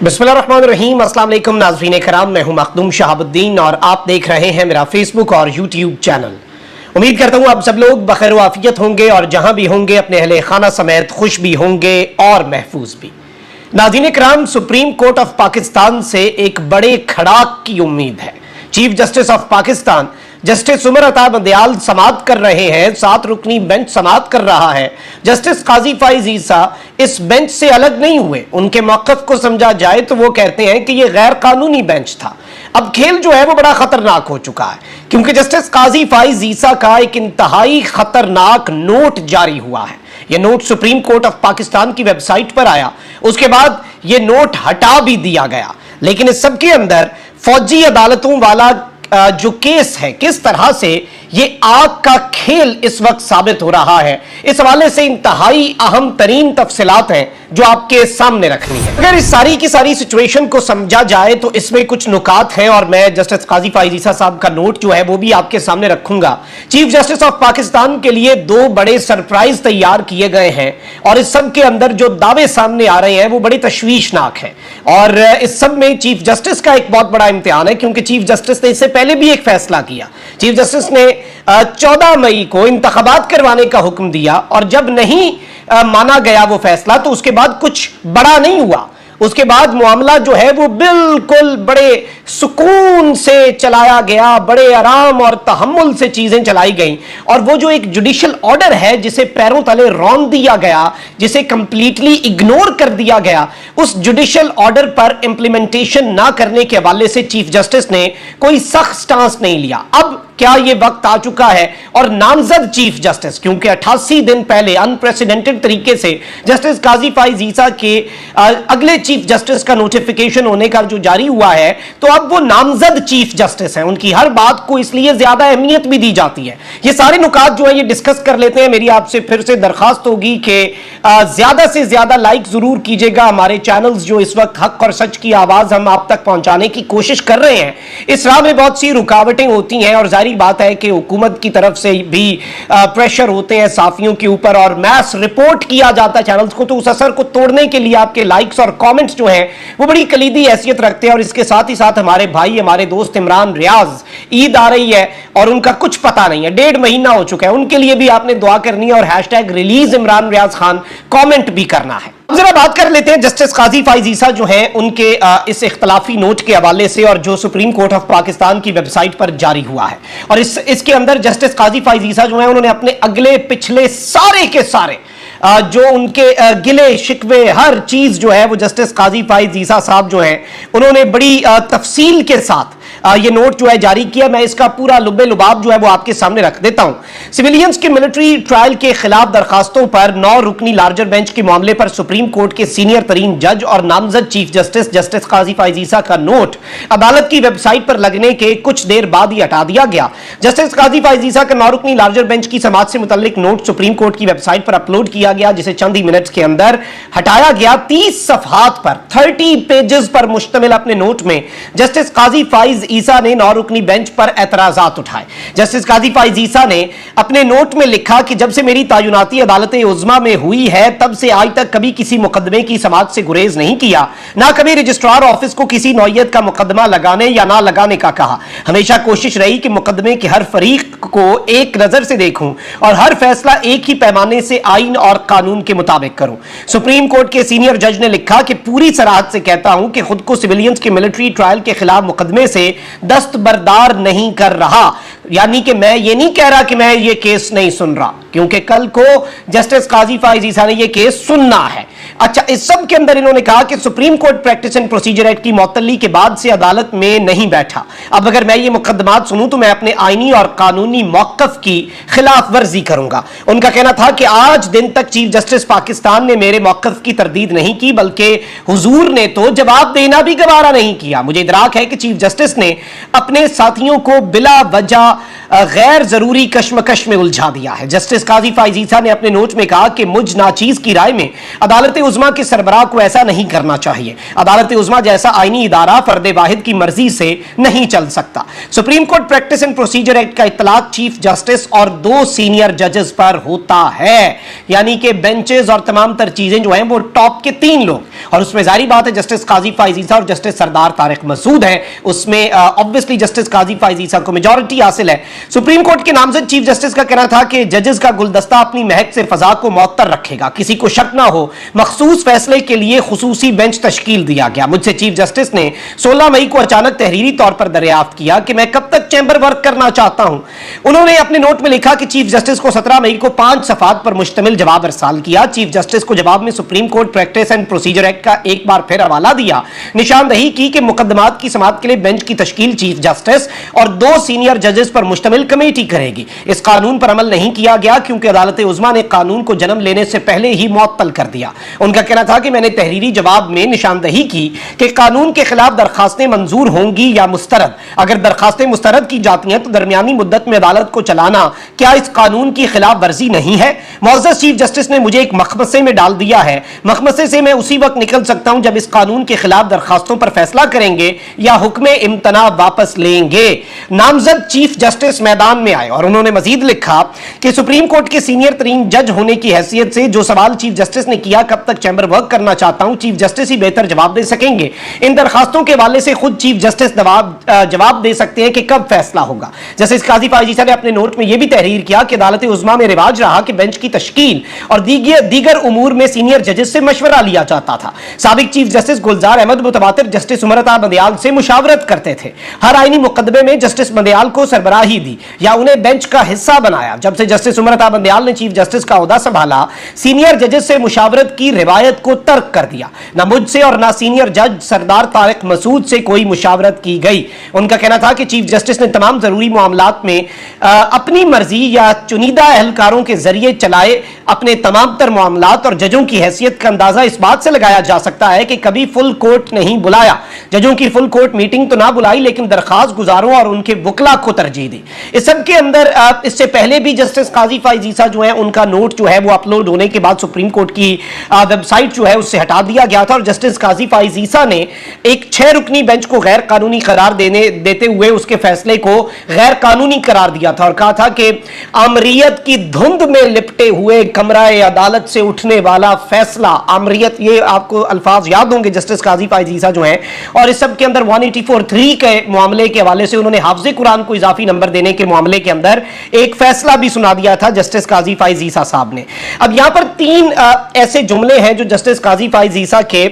बिस्मिल्लाहिर्रहमानिर्रहीम। अस्सलाम वालेकुम नाज़रीन कराम, मैं हूं मखदूम शहाबुद्दीन और आप देख रहे हैं मेरा फेसबुक और यूट्यूब चैनल। उम्मीद करता हूं आप सब लोग बखैर आफियत होंगे और जहां भी होंगे अपने अहले खाना समेत खुश भी होंगे और महफूज भी। नाज़रीन कराम, सुप्रीम कोर्ट ऑफ पाकिस्तान से एक बड़े खड़ाक की उम्मीद है। Chief justice of Pakistan justice Umar Ata Bandial समाअत कर रहे हैं, 7 रुकनी बेंच समाअत कर रहा है। जस्टिस काजी फाइज ईसा इस बेंच से अलग नहीं हुए। उनके मौक़िफ़ को समझा जाए तो वो कहते हैं कि यह गैर कानूनी बेंच था। अब खेल जो है वो बड़ा खतरनाक हो चुका है, क्योंकि जस्टिस काजी फाइज ईसा का एक इंतहाई खतरनाक नोट जारी हुआ है। यह note supreme court of Pakistan की वेबसाइट पर आया, उसके बाद यह नोट हटा भी दिया गया। लेकिन इस सब के अंदर फौजी अदालतों वाला जो केस है, किस तरह से ये आग का खेल इस वक्त साबित हो रहा है, इस हवाले से इंतहाई अहम तरीन तफसीलात हैं जो आपके सामने रखनी है। अगर इस सारी की सारी सिचुएशन को समझा जाए तो इसमें कुछ नुकात हैं और मैं जस्टिस काजी फाइज ईसा साहब का नोट जो है वो भी आपके सामने रखूंगा। चीफ जस्टिस ऑफ पाकिस्तान के लिए 2 बड़े सरप्राइज तैयार किए गए हैं और इस सब के अंदर जो दावे सामने आ रहे हैं वो बड़े तशवीशनाक हैं। और इस सब में चीफ जस्टिस का एक बहुत बड़ा इम्तिहान है, क्योंकि चीफ जस्टिस ने इससे पहले भी एक फैसला किया। चीफ जस्टिस ने 14 मई को इंतखाबात करवाने का हुक्म दिया और जब नहीं माना गया वो फैसला तो उसके बाद कुछ बड़ा नहीं हुआ। उसके बाद मामला जो है वो बिल्कुल बड़े सुकून से चलाया गया, बड़े आराम और तहम्मुल से चीजें चलाई गई। और वो जो एक जुडिशियल ऑर्डर है जिसे पैरों तले रौंद दिया गया, जिसे कंप्लीटली इग्नोर कर दिया गया, उस जुडिशियल ऑर्डर पर इंप्लीमेंटेशन ना करने के हवाले से चीफ जस्टिस ने कोई सख्त स्टांस नहीं लिया। अब क्या यह वक्त आ चुका है और नामजद चीफ जस्टिस, क्योंकि 88 दिन पहले अनप्रेसिडेंटेड तरीके से जस्टिस काजी फाइज ईसा के अगले चीफ जस्टिस का नोटिफिकेशन होने का जो जारी हुआ है, तो अब वो नामजद चीफ जस्टिस हैं। उनकी हर बात को इसलिए ज्यादा अहमियत भी दी जाती है। ये सारे नुकात जो है ये डिस्कस कर लेते हैं। मेरी आपसे फिर से दरखास्त होगी कि ज्यादा से ज्यादा लाइक जरूर कीजिएगा। हमारे चैनल्स जो इस वक्त हक और सच की आवाज हम आप तक पहुंचाने की कोशिश कर रहे हैं, इस राह में बहुत सी रुकावटें होती हैं और जारी बात है कि हुकूमत की तरफ से भी प्रेशर होते हैं साफियों के ऊपर और मैस रिपोर्ट किया जाता है चैनल्स को। तो उस असर को तोड़ने के लिए आपके लाइक्स और कमेंट्स जो हैं वो बड़ी कलीदी हैसियत रखते हैं। और इसके साथ ही साथ हमारे भाई, हमारे दोस्त इमरान रियाज, ईद आ रही है और उनका कुछ पता नहीं है, 1.5 महीना हो चुका है, उनके लिए भी आपने दुआ करनी है और hashtag release Imran Riaz Khan comment भी करना है। जरा बात कर लेते हैं जस्टिस काजी फाइज ईसा जो हैं उनके इस इख्तलाफी नोट के हवाले से और जो सुप्रीम कोर्ट ऑफ पाकिस्तान की वेबसाइट पर जारी हुआ है। और इसके अंदर जस्टिस काजी फाइज ईसा जो हैं उन्होंने अपने अगले पिछले सारे के सारे जो उनके गिले शिकवे हर चीज जो है वो जस्टिस काजी फाइज ईसा साहब जो हैं उन्होंने बड़ी तफसील के साथ ये नोट जो है जारी किया। मैं इसका पूरा लुब्बे लुबाब जो है वो आपके सामने रख देता हूं। सिविलियंस के मिलिट्री ट्रायल के खिलाफ दरखास्तों पर 9 रुकनी लार्जर बेंच के मामले पर सुप्रीम कोर्ट के सीनियर तरीन जज और नामजद चीफ जस्टिस जस्टिस काजी फाइज ईसा का नोट अदालत की वेबसाइट पर लगने के कुछ देर बाद ही हटा दिया गया। जस्टिस काजी फाइज ईसा का 9 रुकनी लार्जर बेंच की समाअत से मुतल्लिक नोट सुप्रीम कोर्ट की वेबसाइट पर अपलोड किया गया, जिसे चंद ही मिनट्स के अंदर हटाया गया। 30 सफहात पर 30 पेजेस पर मुश्तमिल अपने नोट में जस्टिस काजी फाइज ईसा ने 9 रुकनी बेंच पर एतराजात उठाए। जस्टिस काजी फाइज ईसा ने अपने नोट में लिखा कि जब से मेरी तायुनाती अदालत उज़्मा में हुई है तब से आज तक कभी किसी मुकदमे की समाअत से गुरेज नहीं किया, ना कभी रजिस्ट्रार ऑफिस को किसी नौयत का मुकदमा लगाने या ना लगाने का कहा। हमेशा कोशिश रही कि मुकदमे के हर फरीक को एक नजर से देखूं और हर फैसला एक ही पैमाने से आइन और कानून के मुताबिक करूं। सुप्रीम कोर्ट के सीनियर जज ने लिखा कि पूरी सराहत से कहता हूं कि खुद को सिविलियंस के मिलिट्री ट्रायल के खिलाफ मुकदमे से दस्तबरदार नहीं कर रहा। यानी कि मैं ये नहीं कह रहा कि मैं ये केस नहीं सुन रहा, क्योंकि कल को जस्टिस काजी फाइज ईसा ने ये केस सुनना है। अच्छा, इस सब के अंदर इन्होंने कहा कि supreme court practice and procedure act की मुअत्तली के बाद से अदालत में नहीं बैठा। अब अगर मैं ये मुकदमात सुनूं तो मैं अपने आईनी और कानूनी मौक़िफ़ की खिलाफ वर्जी करूंगा। उनका कहना था कि आज दिन तक चीफ जस्टिस पाकिस्तान ने मेरे मौक़िफ़ की तरदीद नहीं की, बल्कि हुजूर ने तो जवाब देना भी गवारा नहीं किया। मुझे इदराक है कि चीफ जस्टिस ने अपने साथियों को बिला वजह गैर जरूरी कश्मकश में उलझा दिया है। जस्टिस काजी फाइज ईसा ने अपने नोट में कहा कि मुझ नाचीज की राय में अदालत उज़्मा के सरबराह को ऐसा नहीं करना चाहिए। अदालत उज़्मा जैसा आईनी इदारा फर्द वाहिद की मर्जी से नहीं चल सकता। Supreme court practice and procedure act का इत्तलाक चीफ जस्टिस और 2 सीनियर जजेस पर होता है, यानी कि बेंचेस और तमाम तर चीजें जो हैं वो टॉप के 3 लोग, और उसमें जारी बात है जस्टिस काजी फाइज ईसा और जस्टिस सरदार तारिक मसूद है, उसमें ऑब्वियसली जस्टिस काजी फाइज ईसा को मेजॉरिटी हासिल है। सुप्रीम कोर्ट के नामजद चीफ जस्टिस का कहना था कि जजेस का गुलदस्ता अपनी महक से फजा को मुअत्तर रखेगा, किसी को शक ना हो मखसूस फैसले के लिए खुसूसी बेंच तश्कील दिया गया। मुझसे चीफ जस्टिस ने 16 मई को अचानक तहरीरी तौर पर दरियाफ्त किया कि मैं कब तक चैंबर वर्क करना चाहता हूं। उन्होंने अपने नोट में लिखा कि चीफ जस्टिस को 17 मई को 5 सफात पर मुश्तमिल जवाब अरसाल किया। चीफ जस्टिस को जवाब में supreme court practice and procedure act का एक बार फिर हवाला दिया, निशानदही की कि मुकदमात की समाअत के लिए बेंच की तश्कील चीफ जस्टिस और 2 सीनियर जजेस पर मुश्तमिल कमेटी करेगी। इस कानून पर अमल नहीं किया गया क्योंकि अदालत उज़्मा ने कानून को जन्म लेने से पहले ही मुअत्तल कर दिया। उनका कहना था कि मैंने तहरीरी जवाब में निशानदही की कि कानून के खिलाफ दरखास्तें मंजूर होंगी या मुस्तरद। अगर दरखास्तें मुस्तरद की जाती हैं तो दरमियानी मुद्दत में अदालत को चलाना क्या इस कानून की खिलाफ वर्जी नहीं है? मुअज़्ज़ज़ चीफ जस्टिस ने मुझे एक मखमसे में डाल दिया है, मखमसे से मैं उसी वक्त निकल सकता हूं जब इस कानून के खिलाफ दरखास्तों पर फैसला करेंगे या हुक्म इम्तना वापस लेंगे। नामजद चीफ जस्टिस मैदान में आए और उन्होंने मजीद लिखा कि सुप्रीम कोर्ट के सीनियर तरीन जज होने की हैसियत से जो सवाल चीफ जस्टिस ने किया, कब तक चैंबर वर्क करना चाहता हूं, चीफ जस्टिस ही बेहतर जवाब दे सकेंगे। इन दरखास्तों के हवाले से खुद चीफ जस्टिस जवाब दे सकते हैं कि कब फैसला होगा। जस्टिस काजी फाइज ईसा ने अपने नोट में यह भी तहरीर किया कि अदालत उज़्मा में रिवाज रहा कि बेंच की तश्कील और दीगर उमूर में सीनियर जजेस से मशवरा लिया जाता था। साबिक चीफ जस्टिस गुलजार अहमद मुतवातिर जस्टिस उमर अता बंदियाल से मुशावरत करते थे। हर आईनी मुकदमे में जस्टिस बंदियाल को सरबराही दी या उन्हें बेंच का हिस्सा बनाया। जब से जस्टिस उमर अता बंदियाल ने चीफ जस्टिस का ओहदा संभाला, सीनियर जजेस से मुशावरत की रिवायत को तर्क कर दिया। न मुझसे और न सीनियर जज सरदार तारिक मसूद से कोई मुशावरत की गई। उनका कहना था कि चीफ जस्टिस ने तमाम जरूरी मामलात में अपनी मर्जी या चुनिंदा एहलकारों के जरिए चलाए अपने तमाम तर मामलात, और जजों की हैसियत का अंदाजा इस बात से लगाया जा सकता है कि कभी फुल कोर्ट नहीं बुलाया। जजों की फुल कोर्ट मीटिंग तो ना बुलाई लेकिन दरखास्त गुजारों और उनके वकला को तरजीह दी। इस सब के अंदर इससे पहले भी जस्टिस काजी फाइज ईसा जो है उनका नोट जो है वो अपलोड होने के बाद सुप्रीम कोर्ट की वेबसाइट जो है उससे हटा दिया गया था और जस्टिस काजी फाइज ईसा ने एक 6 रुकनी बेंच को गैर कानूनी करार देते हुए उसके फैसले को गैर कानूनी करार दिया था और कहा था कि आमरीयत की धुंध में लिपटे हुए कमराए अदालत से उठने वाला फैसला, आमरीयत, ये आपको अल्फाज याद होंगे जस्टिस काजी फाइज ईसा जो है। और इस सब के अंदर 184(3) के मामले के हवाले से उन्होंने हाफिज़े कुरान को इजाफी नंबर देने के मामले के अंदर एक फैसला भी सुना दिया था जस्टिस काजी फाइज ईसा साहब ने। अब यहां पर 3 ऐसे जुमले हैं जो जस्टिस काजी फाइज ईसा के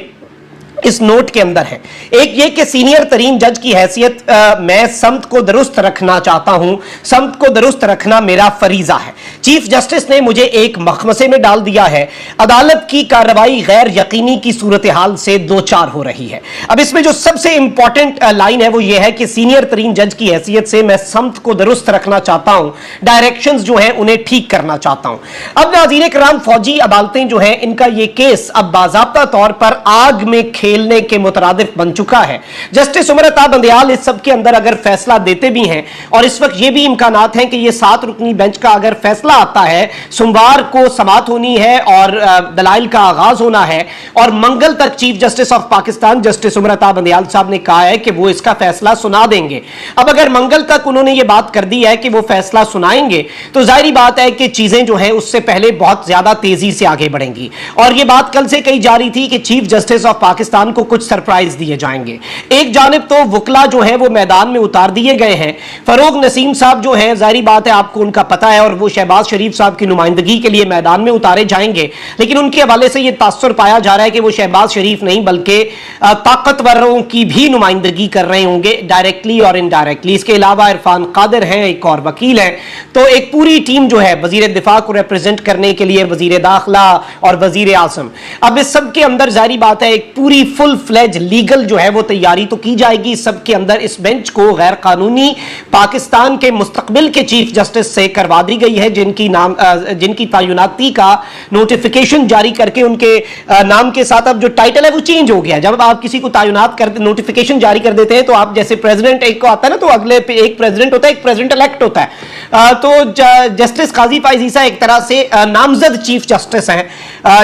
इस नोट के अंदर है। एक ये कि सीनियर तरीन जज की हैसियत मैं समत को दुरुस्त रखना चाहता हूं, समत को दुरुस्त रखना मेरा फरीजा है। चीफ जस्टिस ने मुझे एक मखमसे में डाल दिया है। अदालत की कार्रवाई गैर यकीनी की सूरत हाल से 2-4 हो रही है। अब इसमें जो सबसे इंपॉर्टेंट लाइन है वो ये है कि सीनियर तरीन जज की हैसियत से मैं समत को दुरुस्त रखना चाहता हूं, डायरेक्शंस जो हैं उन्हें ठीक करना चाहता हूं। अब नाज़रीन किराम, फौजी अदालतें जो हैं इनका ये केस अब बाज़ाब्ता तौर पर आग में खेलने के मुतरादिफ बन चुका है। जस्टिस उमर अता बंदियाल इस सब के अंदर अगर फैसला देते भी हैं और इस वक्त ये भी इम्कानात हैं कि ये 7 रुकनी बेंच का अगर फैसला आता है, सोमवार को समाअत होनी है और दलाइल का आगाज होना है और मंगल तक chief justice of Pakistan justice Umar Ata Bandial साहब ने कहा है कि वो इसका फैसला सुना देंगे। अब अगर मंगल तक उन्होंने ये बात कर दी है कि वो फैसला सुनाएंगे तो जाहिर बात है कि चीजें जो है उससे पहले बहुत ज्यादा तेजी से आगे बढ़ेंगी। और ये बात कल से कही जा रही थी कि चीफ जस्टिस ऑफ पाकिस्तान को कुछ सरप्राइज दिए जाएंगे। एक जानिब तो वकला जो है वो मैदान में उतार दिए गए हैं। फरोग नसीम साहब जो है जाहिर बात है आपको उनका पता है और वो शहबाज शरीफ साहब की नुमाइंदगी के लिए मैदान में उतारे जाएंगे, लेकिन उनके हवाले से ये तासुर पाया जा रहा है कि वो शहबाज शरीफ नहीं बल्कि ताकतवरों की भी नुमाइंदगी कर रहे होंगे डायरेक्टली और इनडायरेक्टली। इसके अलावा इरफान कादिर हैं, एक और वकील हैं, तो एक पूरी टीम जो है वजीर दिफा को रिप्रेजेंट करने के लिए वजीर दाखिला और वजीर आजम। अब इस सब के अंदर जाहिर बात है एक पूरी फुल फ्लेज लीगल जो है वो तैयारी तो की जाएगी। सबके अंदर इस बेंच को गैर कानूनी पाकिस्तान के मुस्तकबिल के चीफ जस्टिस से करवा दी गई है, जिनकी तैनाती का नोटिफिकेशन जारी करके उनके नाम के साथ अब जो टाइटल है वो चेंज हो गया। जब आप किसी को तैनात कर नोटिफिकेशन जारी कर देते हैं तो आप जैसे प्रेसिडेंट एक को आता है ना, तो अगले पे एक प्रेसिडेंट होता है, एक प्रेसिडेंट इलेक्ट होता है। तो जस्टिस काजी फाइज ईसा एक तरह से नामजद चीफ जस्टिस हैं,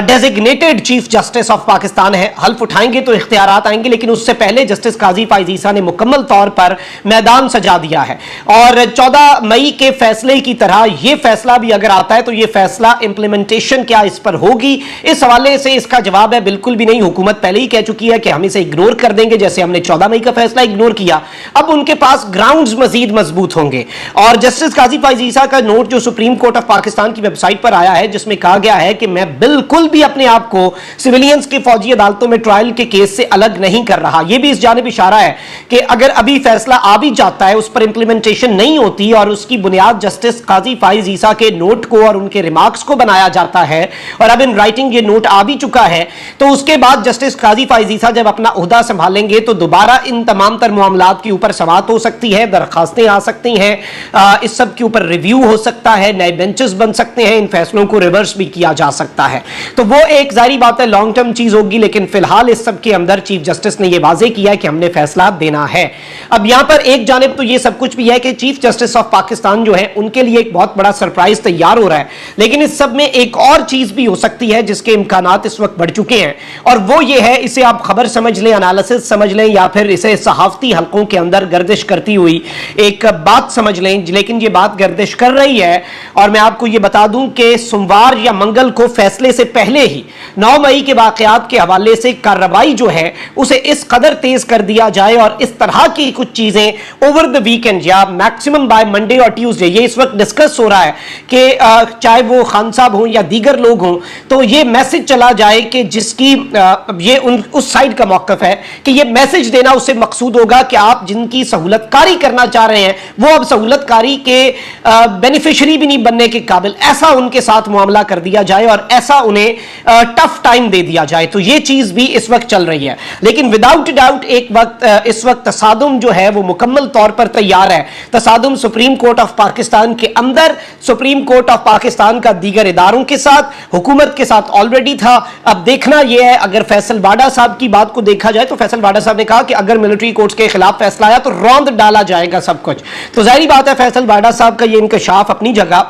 designated chief justice of Pakistan है। हल्फ उठाएंगे तो इख्तियारात आएंगे, लेकिन उससे पहले जस्टिस काजी फाइज ईसा ने मुकम्मल तौर पर मैदान सजा दिया है। और 14 मई के फैसले की तरह यह फैसला भी अगर आता है तो यह फैसला इंप्लीमेंटेशन क्या इस पर होगी, इस हवाले से इसका जवाब है बिल्कुल भी नहीं। हुकूमत पहले ही कह चुकी है कि हम इसे इग्नोर कर देंगे, जैसे हमने 14 मई का फैसला इग्नोर किया। अब उनके पास ग्राउंड्स मजीद मजबूत होंगे। और जस्टिस काजी फाइज ईसा का नोट जो सुप्रीम कोर्ट ऑफ पाकिस्तान की वेबसाइट पर आया है, जिसमें कहा गया है कि मैं बिल्कुल भी अपने आप को सिविलियंस के फौजी अदालतों में ट्रायल के केस से अलग नहीं कर रहा। यह भी इस जानिब इशारा है कि अगर अभी फैसला आ भी जाता है, उस पर इंप्लीमेंटेशन नहीं होती और उसकी बुनियाद जस्टिस काजी फाइज ईसा के नोट को और उनके रिमार्क्स को बनाया जाता है, और अब इन राइटिंग ये नोट आ भी चुका है, तो उसके बाद जस्टिस काजी फाइज ईसा जब अपना ओहदा संभालेंगे तो दोबारा इन तमाम तर मामलात के ऊपर समाअत हो सकती है, दरखास्तें आ सकती हैं, इस सब के ऊपर रिव्यू हो सकता है, नए बेंचेस बन सकते हैं, इन फैसलों को रिवर्स भी किया जा सकता है। तो वो एक जारी बात है, लॉन्ग टर्म चीज होगी, लेकिन फिलहाल इस सब के अंदर चीफ जस्टिस ने यह वाजे किया है कि हमने फैसला देना है। अब यहां पर एक जानिब तो यह सब कुछ भी है कि चीफ जस्टिस ऑफ पाकिस्तान जो है उनके लिए एक बहुत बड़ा सरप्राइज तैयार हो रहा है, लेकिन इस सब में एक और चीज भी हो सकती है जिसके इम्कानात इस वक्त बढ़ चुके हैं, और वो ये है, इसे आप खबर समझ लें, एनालिसिस समझ लें, या फिर इसे सहाफती हलकों के अंदर गर्दिश करती हुई एक बात समझ लें, लेकिन ये बात गर्दिश कर रही है। और मैं आपको ये बता दूं कि सोमवार या मंगल को फैसले से पहले ही 9 मई के वाकयात के हवाले से कार्रवाई जो है उसे इस कदर तेज कर दिया जाए और इस तरह की कुछ चीजें ओवर द वीकेंड या मैक्सिमम बाय मंडे और ट्यूसडे, ये इस वक्त डिस्कस हो रहा है कि चाहे वो खान साहब हों या दीगर लोग हों, तो ये मैसेज चला जाए कि जिसकी ये उस साइड का मौकफ है कि ये मैसेज देना उससे मकसूद होगा कि आप जिनकी सहूलतकारी करना चाह रहे हैं वो अब सहूलतकारी के बेनिफिशियरी भी नहीं बनने के काबिल, ऐसा उनके साथ मामला कर दिया जाए और ऐसा उन्हें टफ टाइम दे दिया जाए। तो ये चीज भी इस वक्त चल रही है, लेकिन विदाउट डाउट इस वक्त तसादुम जो है वो मुकम्मल तौर पर तैयार है। तसादुम सुप्रीम कोर्ट ऑफ पाकिस्तान के अंदर, सुप्रीम कोर्ट ऑफ पाकिस्तान का दीगर इदारों के साथ, हुकूमत के साथ ऑलरेडी था। अब देखना यह है, अगर फैसल वाडा साहब की बात को देखा जाए तो फैसल वाडा साहब ने कहा कि अगर मिलिट्री कोर्ट्स के खिलाफ फैसला आया तो रौंद डाला जाएगा सब कुछ। तो जाहिर बात है फैसल वाडा साहब का ये इंकशाफ अपनी जगह,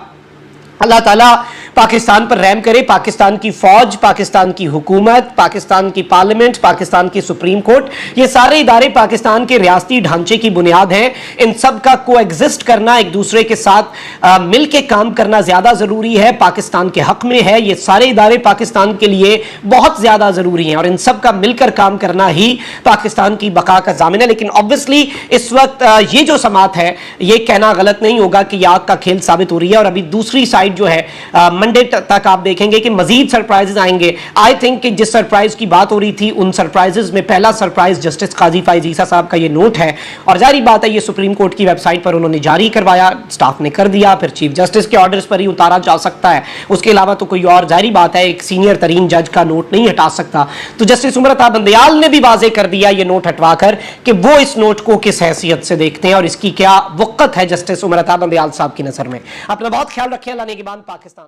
अल्लाह ताला पाकिस्तान पर रहम करे, पाकिस्तान की फौज, पाकिस्तान की हुकूमत, पाकिस्तान की पार्लियामेंट, पाकिस्तान की सुप्रीम कोर्ट, ये सारे इदारे पाकिस्तान के रियासती ढांचे की बुनियाद हैं। इन सब का कोएग्जिस्ट करना, एक दूसरे के साथ मिल के काम करना ज्यादा जरूरी है, पाकिस्तान के हक में है। ये सारे इदारे पाकिस्तान के लिए बहुत ज्यादा जरूरी हैं और इन सब का मिलकर काम करना ही पाकिस्तान की बका का जामिन है। लेकिन ऑब्वियसली इस वक्त ये जो समात है, ये कहना गलत नहीं होगा कि ये आग का खेल साबित हो रही है। और अभी दूसरी साइड जो है, मंडे तक आप देखेंगे कि मजीद सरप्राइजेस आएंगे। आई थिंक कि जिस सरप्राइज की बात हो रही थी, उन सरप्राइजेस में पहला सरप्राइज जस्टिस काजी फाइज ईसा साहब का ये नोट है। और जारी बात है, ये सुप्रीम कोर्ट की वेबसाइट पर उन्होंने जारी करवाया, स्टाफ ने कर दिया, फिर चीफ जस्टिस के ऑर्डर्स पर ही उतारा जा सकता है। उसके अलावा तो कोई और, जारी बात है, एक सीनियर तरीन जज का नोट नहीं हटा सकता। तो जस्टिस उमर बंदयाल ने भी वाजे कर दिया ये नोट हटवाकर कि वो इस नोट को किस हैसियत से देखते हैं और इसकी क्या वक़्त है जस्टिस उमर बंदयाल साहब की नजर में। अपना बहुत ख्याल रखें। अल्लाह ने के बाद पाकिस्तान।